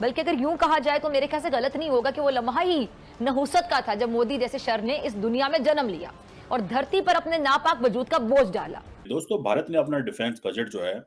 बल्कि अगर यूं कहा जाए तो मेरे ख्याल से गलत नहीं होगा कि वो लम्हा ही नहुसत का था जब मोदी जैसे शर ने इस दुनिया में जन्म लिया और धरती पर अपने नापाक वजूद का बोझ डाला। दोस्तों, भारत ने अपना डिफेंस बजट जो है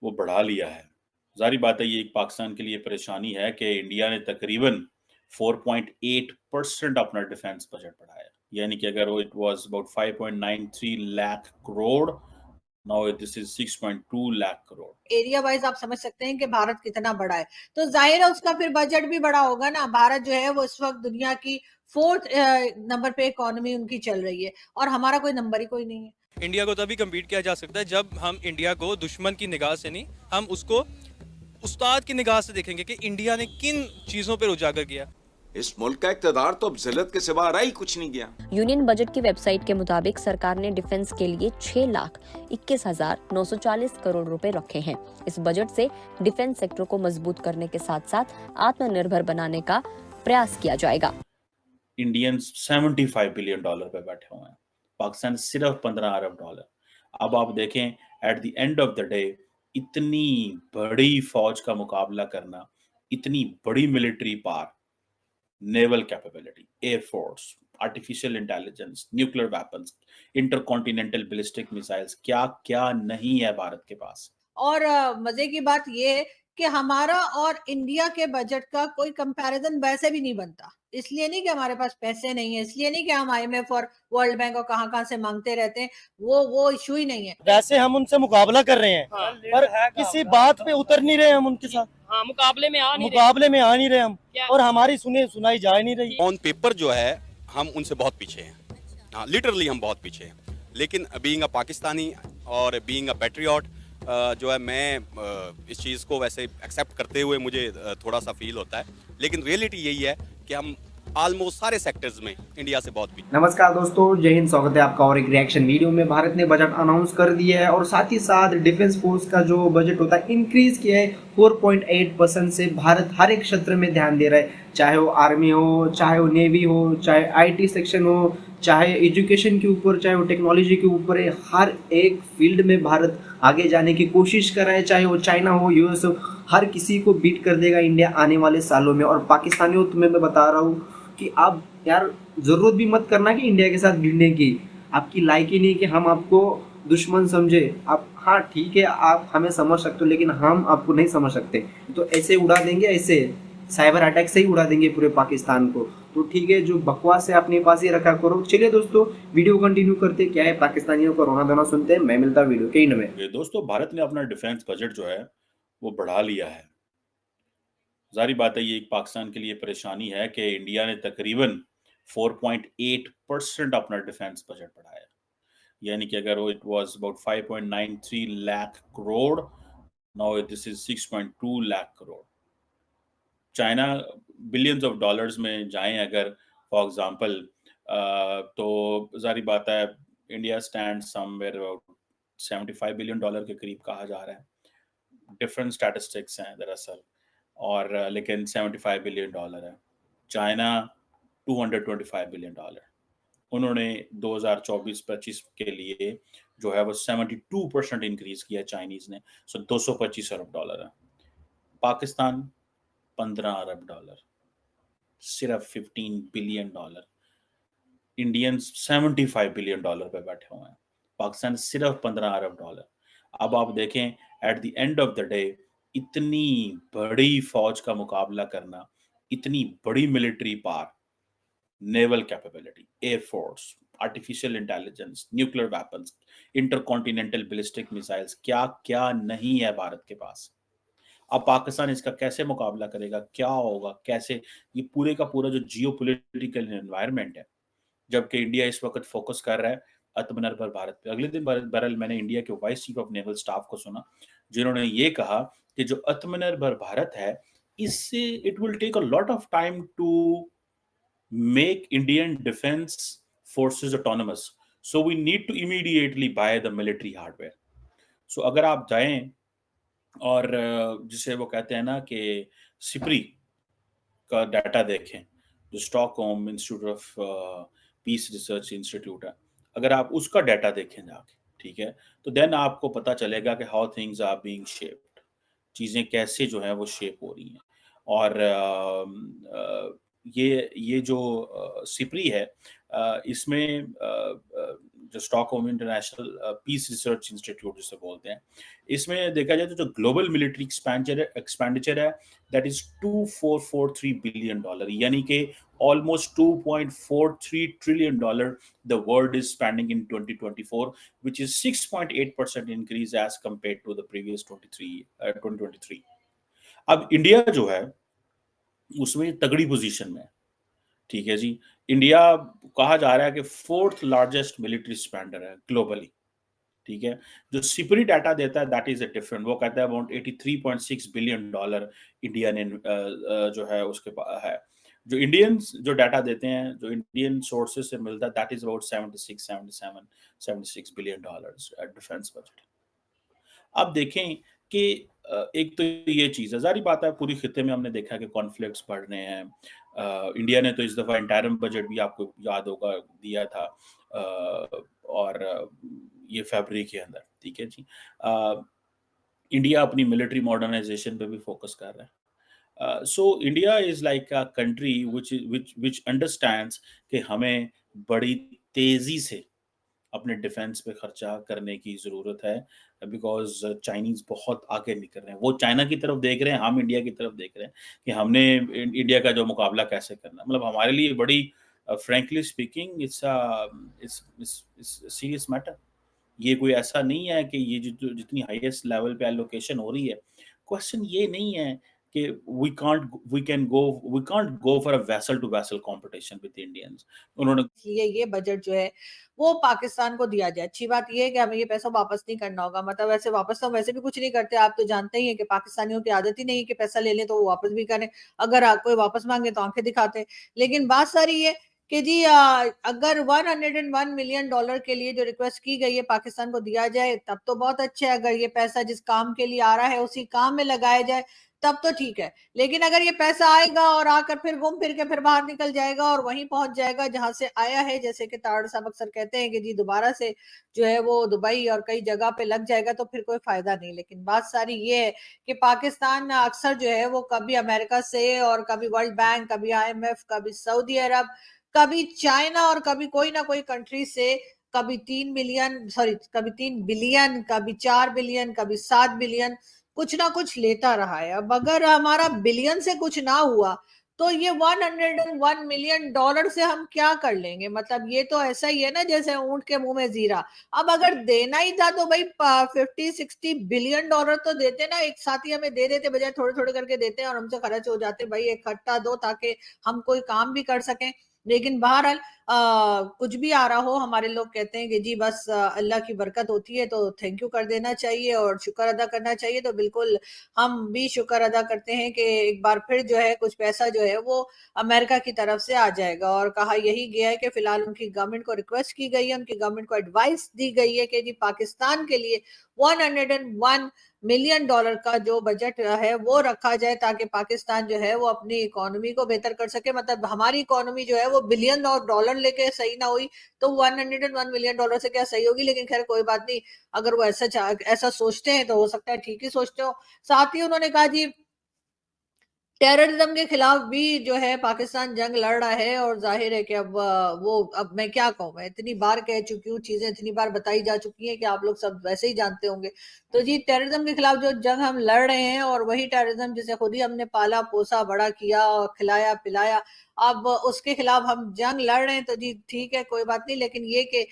वो बढ़ा लिया है। ज़ाहिर बात है, ये एक पाकिस्तान के लिए परेशानी है कि इंडिया ने तकरीबन 4.8% अपना डिफेंस बजट बढ़ाया। यानी कि अगर वो it was about 5.93 lakh crore, now this is 6.2 lakh crore. Area wise आप समझ सकते हैं कि भारत कितना बड़ा है, तो जाहिर है उसका फिर बजट भी बड़ा होगा ना। भारत जो है वो इस वक्त दुनिया की फोर्थ नंबर पे इकोनॉमी उनकी चल रही है और हमारा कोई नंबर ही कोई नहीं है। इंडिया को तभी कम्पीट किया जा सकता है जब हम इंडिया को दुश्मन की निगाह से नहीं, हम उसको उस्ताद की निगाह से देखेंगे कि इंडिया ने किन चीजों पर उजागर किया। इस मुल्क का इक़्तिदार तो अब जिल्लत के सिवा रहा ही कुछ नहीं गया। यूनियन बजट की वेबसाइट के मुताबिक सरकार ने डिफेंस के लिए 6,21,940 करोड़ रुपए रखे हैं। इस बजट से डिफेंस सेक्टर को मजबूत करने के साथ साथ आत्मनिर्भर बनाने का प्रयास किया जाएगा। इंडियंस $75 बिलियन पे बैठे हुए हैं, पाकिस्तान सिर्फ $15 अरब। अब आप देखें, at the end of the day इतनी बड़ी फौज का मुकाबला करना, इतनी बड़ी military power, naval capability, air force, artificial intelligence, nuclear weapons, intercontinental ballistic missiles, क्या क्या नहीं है भारत के पास। और मजे की बात ये है कि हमारा और इंडिया के बजट का कोई कंपैरिजन वैसे भी नहीं बनता। इसलिए नहीं कि हमारे पास पैसे नहीं है, इसलिए नहीं कि हम आईएमएफ और वर्ल्ड बैंक और कहां-कहां से मांगते रहते हैं, वो इशू ही नहीं है। वैसे हम उनसे मुकाबला कर रहे हैं, पर किसी बात पे उतर नहीं रहे हम उनके साथ। मुकाबले में आ नहीं रहे हम, और हमारी सुनाई जा नहीं रही। ऑन पेपर जो है हम उनसे बहुत पीछे हैं, हाँ लिटरली हम बहुत पीछे हैं। लेकिन बीइंग अ पाकिस्तानी और बीइंग अ पैट्रियट जो है, मैं इस चीज़ को वैसे एक्सेप्ट करते हुए मुझे थोड़ा सा फील होता है, लेकिन रियलिटी यही है कि हम ऑलमोस्ट सारे सेक्टर्स में इंडिया से बहुत पीछे। नमस्कार दोस्तों, जय हिंद। स्वागत है आपका और एक रिएक्शन वीडियो में। भारत ने बजट अनाउंस कर दिया है और साथ ही साथ डिफेंस फोर्स का जो बजट होता है इंक्रीज किया है 4.8% से। भारत हर एक क्षेत्र में ध्यान दे रहा है, चाहे वो आर्मी हो, चाहे वो नेवी हो, चाहे आईटी सेक्शन हो, चाहे एजुकेशन के ऊपर, चाहे वो टेक्नोलॉजी के ऊपर है। हर एक फील्ड में भारत आगे जाने की कोशिश कर रहा है, चाहे वो चाइना हो, यूएस हो, हर किसी को बीट कर देगा इंडिया आने वाले सालों में। और पाकिस्तानियों, तुम्हें मैं बता रहा हूँ कि आप यार जरूरत भी मत करना कि इंडिया के साथ भिड़ने की। आपकी लायक ही नहीं कि हम आपको दुश्मन समझे। आप हाँ ठीक है, आप हमें समझ सकते हो, लेकिन हम आपको नहीं समझ सकते। तो ऐसे उड़ा देंगे, ऐसे साइबर अटैक से ही उड़ा देंगे पूरे पाकिस्तान को। तो ठीक है, जो बकवास है अपने पास ही रखा करो। चलिए दोस्तों, वीडियो कंटिन्यू करते क्या है, पाकिस्तानियों को रोना धोना सुनते हैं। मैं मिलता वीडियो के इन में। दोस्तों, भारत ने अपना डिफेंस बजट जो है वो बढ़ा लिया है। ज़ाहिर बात है, ये एक पाकिस्तान के लिए परेशानी है कि इंडिया ने तकरीबन 4.8% अपना डिफेंस बजट बढ़ाया। यानी कि अगर वो it was about 5.93 lakh crore, now this is 6.2 lakh crore. China billions of dollars में जाएं अगर, फॉर एग्जांपल, तो ज़ाहिर बात है India stand somewhere about $75 billion के करीब कहा जा रहा है। डिफरेंट स्टैटिस्टिक्स हैं दरअसल, और लेकिन $75 बिलियन है। China $225 billion. उन्होंने 2024-25 के लिए जो है वो 72% इंक्रीज किया चाइनीज ने, सो $225 है। पाकिस्तान $15 अरब, सिर्फ $15 बिलियन। इंडियंस $75 बिलियन पे बैठे हुए हैं, पाकिस्तान सिर्फ $15 अरब। अब आप देखें, at the end of the day इतनी बड़ी फौज का मुकाबला करना, इतनी बड़ी military power, naval capability, air force, artificial intelligence, nuclear weapons, intercontinental ballistic missiles, क्या क्या नहीं है भारत के पास। अब पाकिस्तान इसका कैसे मुकाबला करेगा, क्या होगा, कैसे, ये पूरे का पूरा जो जियोपॉलिटिकल एनवायरनमेंट है, जबकि इंडिया इस वक्त फोकस कर रहा है आत्मनिर्भर भारत पे। अगले दिन बहरहाल मैंने इंडिया के vice chief of naval staff को सुना, जिन्होंने ये कहा कि जो आत्मनिर्भर भारत है, इससे it will take a lot of time to make Indian defense forces autonomous. So we need to immediately buy the military hardware. So अगर आप जाएं और जिसे वो कहते हैं ना कि सिप्री का डाटा देखें, जो Stockholm institute of peace Research institute है, अगर आप उसका डाटा देखें जाके, ठीक है, तो देन आपको पता चलेगा कि how things are being shaped, चीज़ें कैसे जो है वो शेप हो रही हैं। और ये जो सिपरी है, इसमें जो Stockholm International Peace Research Institute जिसे बोलते हैं, इसमें देखा जाए तो जो ग्लोबल मिलिट्री एक्सपेंडिचर है दैट इज $2443 बिलियन, यानी कि almost $2.43 trillion the world is spending in 2024, which is 6.8% increase as compared to the previous 2023. अब इंडिया जो है उसमें तगड़ी पोजीशन में है, ठीक है जी। इंडिया कहा जा रहा है कि 4th लार्जेस्ट मिलिट्री स्पेंडर है ग्लोबली, ठीक है। जो सिपरी डाटा देता है दैट इज अ डिफरेंट, वो कहता है अबाउट $83.6 बिलियन इंडिया ने जो है उसके पास है। जो इंडियंस जो डाटा देते हैं, जो इंडियन सोर्सेज से मिलता है, that is about 76 billion dollars defence budget. अब देखें कि एक तो ये चीज़ है, जारी बात है पूरी खिते में हमने देखा कि कॉन्फ्लिक्ट्स बढ़ रहे हैं। इंडिया ने तो इस दफ़ा इंटरिम बजट भी आपको याद होगा दिया था, और ये फरवरी के अंदर, ठीक है जी। इंडिया अपनी मिलिट्री मॉडर्नाइजेशन पे भी फोकस कर रहा है। So India is like a country which understands कि हमें बड़ी तेजी से अपने डिफेंस पे खर्चा करने की ज़रूरत है, बिकॉज चाइनीज़ बहुत आगे निकल रहे हैं। वो चाइना की तरफ देख रहे हैं, हम इंडिया की तरफ देख रहे हैं कि हमने इंडिया का जो मुकाबला कैसे करना। मतलब हमारे लिए बड़ी frankly speaking it's serious matter. ये कोई ऐसा नहीं है कि ये जितनी हाईएस्ट लेवल पे एलोकेशन हो रही है, क्वेश्चन ये नहीं है कि we can't go for a vessel to vessel competition with Indians। उन्होंने ये बजट जो है वो पाकिस्तान को दिया जाए। अच्छी बात ये है कि हमें ये पैसा वापस नहीं करना होगा, मतलब वैसे वापस तो हम वैसे भी कुछ नहीं करते, आप तो जानते ही हैं कि पाकिस्तानियों की आदत ही नहीं है कि पैसा ले लें तो वो वापस भी करें, अगर कोई वापस मांगे तो आंखें दिखाते। लेकिन बात सारी ये कि जी अगर $101 मिलियन के लिए जो रिक्वेस्ट की गई है पाकिस्तान को दिया जाए तब तो बहुत अच्छा है। अगर ये पैसा जिस काम के लिए आ रहा है उसी काम में लगाया जाए तब तो ठीक है। लेकिन अगर ये पैसा आएगा और आकर फिर घूम फिर के फिर बाहर निकल जाएगा और वहीं पहुंच जाएगा जहां से आया है, जैसे कि ताड़ साहब अक्सर कहते हैं कि जी दोबारा से जो है वो दुबई और कई जगह पे लग जाएगा तो फिर कोई फायदा नहीं। लेकिन बात सारी ये है कि पाकिस्तान अक्सर जो है वो कभी अमेरिका से और कभी वर्ल्ड बैंक, कभी IMF, कभी सऊदी अरब, कभी चाइना और कभी कोई ना कोई कंट्री से कभी 3 बिलियन, कभी 4 बिलियन, कभी 7 बिलियन, कुछ ना कुछ लेता रहा है। अब अगर हमारा बिलियन से कुछ ना हुआ तो ये $101 मिलियन से हम क्या कर लेंगे? मतलब ये तो ऐसा ही है ना जैसे ऊंट के मुंह में जीरा। अब अगर देना ही था तो भाई $50-60 बिलियन तो देते ना, एक साथ ही हमें दे देते, बजाय थोड़े थोड़े करके देते हैं और हमसे खर्च हो जाते। भाई इकट्ठा दो ताकि हम कोई काम भी कर सकें। लेकिन बहरहाल कुछ भी आ रहा हो, हमारे लोग कहते हैं कि जी बस अल्लाह की बरकत होती है तो थैंक यू कर देना चाहिए और शुक्र अदा करना चाहिए। तो बिल्कुल हम भी शुक्र अदा करते हैं कि एक बार फिर जो है कुछ पैसा जो है वो अमेरिका की तरफ से आ जाएगा। और कहा यही गया है कि फिलहाल उनकी गवर्नमेंट को रिक्वेस्ट की गई है, उनकी गवर्नमेंट को एडवाइस दी गई है कि जी पाकिस्तान के लिए $101 मिलियन का जो बजट है वो रखा जाए ताकि पाकिस्तान जो है वो अपनी इकोनॉमी को बेहतर कर सके। मतलब हमारी इकोनॉमी जो है वो बिलियन डॉलर लेके सही ना हुई तो $101 मिलियन से क्या सही होगी। लेकिन खैर कोई बात नहीं, अगर वो ऐसा सोचते हैं तो हो सकता है ठीक ही सोचते हो। साथ ही उन्होंने कहा जी टेररिज्म के खिलाफ भी जो है पाकिस्तान जंग लड़ रहा है और जाहिर है कि अब मैं क्या कहूँ, मैं इतनी बार कह चुकी हूँ, चीजें इतनी बार बताई जा चुकी हैं कि आप लोग सब वैसे ही जानते होंगे। तो जी टेररिज्म के खिलाफ जो जंग हम लड़ रहे हैं और वही टेररिज्म जिसे खुद ही हमने पाला पोसा बड़ा किया और खिलाया पिलाया, अब उसके खिलाफ हम जंग लड़ रहे हैं तो जी ठीक है कोई बात नहीं। लेकिन ये कि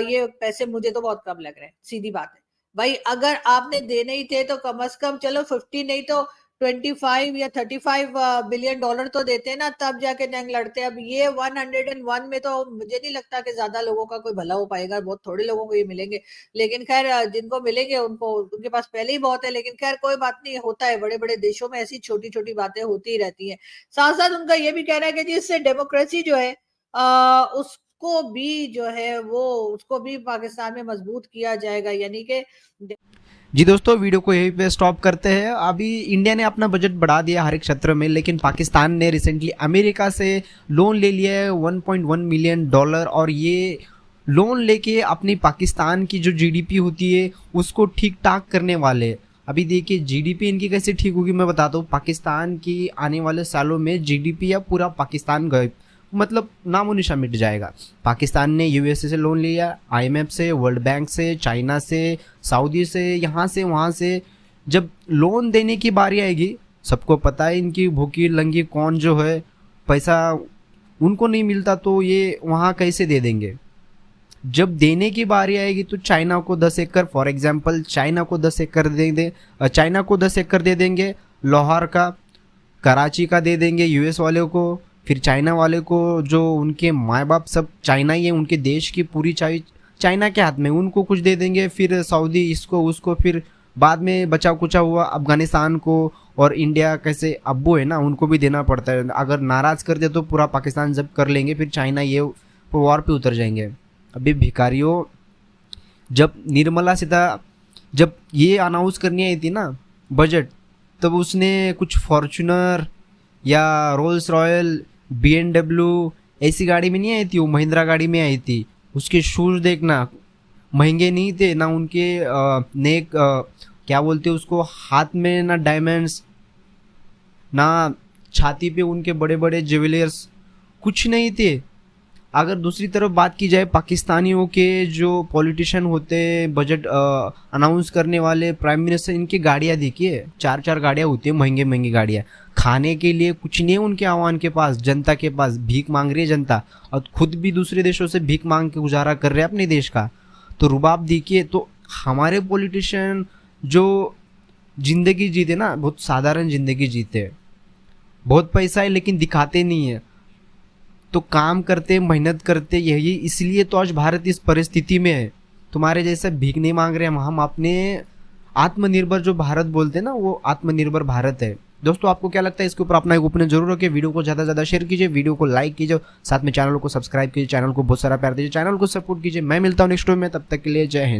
ये पैसे मुझे तो बहुत कम लग रहे हैं, सीधी बात है। भाई अगर आपने देने ही थे तो कम से कम चलो 50 नहीं तो 25 या 35 बिलियन तो देते ना, तब जाके जंग लड़ते। अब ये 101 में तो मुझे नहीं लगता कि ज्यादा लोगों का कोई भला हो पाएगा, बहुत थोड़े लोगों को ये मिलेंगे। लेकिन खैर जिनको मिलेंगे उनको उनके पास पहले ही बहुत है। लेकिन खैर कोई बात नहीं, होता है, बड़े बड़े देशों में ऐसी छोटी छोटी बातें होती ही रहती हैं। साथ साथ उनका ये भी कहना है कि जिससे डेमोक्रेसी जो है उसको भी जो है वो उसको भी पाकिस्तान में मजबूत किया जाएगा। यानी कि जी दोस्तों, वीडियो को यहीं पे स्टॉप करते हैं। अभी इंडिया ने अपना बजट बढ़ा दिया हर एक क्षेत्र में, लेकिन पाकिस्तान ने रिसेंटली अमेरिका से लोन ले लिया है $1.1 मिलियन और ये लोन लेके अपनी पाकिस्तान की जो GDP होती है उसको ठीक ठाक करने वाले। अभी देखिए जीडीपी इनकी कैसे ठीक होगी मैं बताता हूँ। पाकिस्तान की आने वाले सालों में जीडीपी या पूरा पाकिस्तान गए, मतलब नामो निशान मिट जाएगा। पाकिस्तान ने यूएसए से लोन लिया, आईएमएफ से, वर्ल्ड बैंक से, चाइना से, सऊदी से, यहाँ से वहाँ से। जब लोन देने की बारी आएगी, सबको पता है इनकी भूखी लंगी कौन जो है, पैसा उनको नहीं मिलता तो ये वहाँ कैसे दे देंगे। जब देने की बारी आएगी तो चाइना को 10 एकड़, फॉर एग्जांपल चाइना को 10 एकड़ चाइना को 10 एकड़ दे देंगे, लाहौर का, कराची का दे देंगे यूएस वाले को, फिर चाइना वाले को, जो उनके माँ बाप सब चाइना ही है, उनके देश की पूरी चाइना के हाथ में, उनको कुछ दे देंगे। फिर सऊदी इसको उसको, फिर बाद में बचा कुचा हुआ अफगानिस्तान को और इंडिया कैसे अब्बू है ना, उनको भी देना पड़ता है। अगर नाराज़ कर दे तो पूरा पाकिस्तान जब्त कर लेंगे, फिर चाइना ये वॉर पे उतर जाएंगे। अभी भिखारियों, जब निर्मला सीता जब ये अनाउंस करनी आई थी ना बजट, तब उसने कुछ फॉर्च्यूनर या रोल्स रॉयल, BMW ऐसी गाड़ी में नहीं आई थी, वो महिंद्रा गाड़ी में आई थी। उसके शूज़ देखना महंगे नहीं थे ना, उनके नेक क्या बोलते उसको, हाथ में ना डायमंड्स, ना छाती पे उनके बड़े बड़े ज्वेलर्स, कुछ नहीं थे। अगर दूसरी तरफ बात की जाए पाकिस्तानियों के जो पॉलिटिशियन होते, बजट अनाउंस करने वाले, प्राइम मिनिस्टर, इनकी गाड़ियाँ देखिए, 4-4 गाड़ियाँ होती है, महंगे महंगी गाड़ियाँ। खाने के लिए कुछ नहीं है उनके आवाम के पास, जनता के पास। भीख मांग रही है जनता, और खुद भी दूसरे देशों से भीख मांग के गुजारा कर रहे हैं अपने देश का। तो रुबाब देखिए। तो हमारे पॉलिटिशियन जो जिंदगी जीते ना, बहुत साधारण जिंदगी जीते, बहुत पैसा है लेकिन दिखाते नहीं है, तो काम करते, मेहनत करते, यही इसलिए तो आज भारत इस परिस्थिति में है। तुम्हारे जैसे भीख नहीं मांग रहे हम अपने आत्मनिर्भर जो भारत बोलते हैं ना, वो आत्मनिर्भर भारत है। दोस्तों आपको क्या लगता है इसके ऊपर अपना एक ओपिनियन जरूर रखिए। वीडियो को ज़्यादा से ज़्यादा शेयर कीजिए, वीडियो को लाइक कीजिए, साथ में चैनल को सब्सक्राइब कीजिए, चैनल को बहुत सारा प्यार दीजिए, चैनल को सपोर्ट कीजिए। मैं मिलता हूँ नेक्स्ट वीडियो में, तब तक के लिए जय हिंद।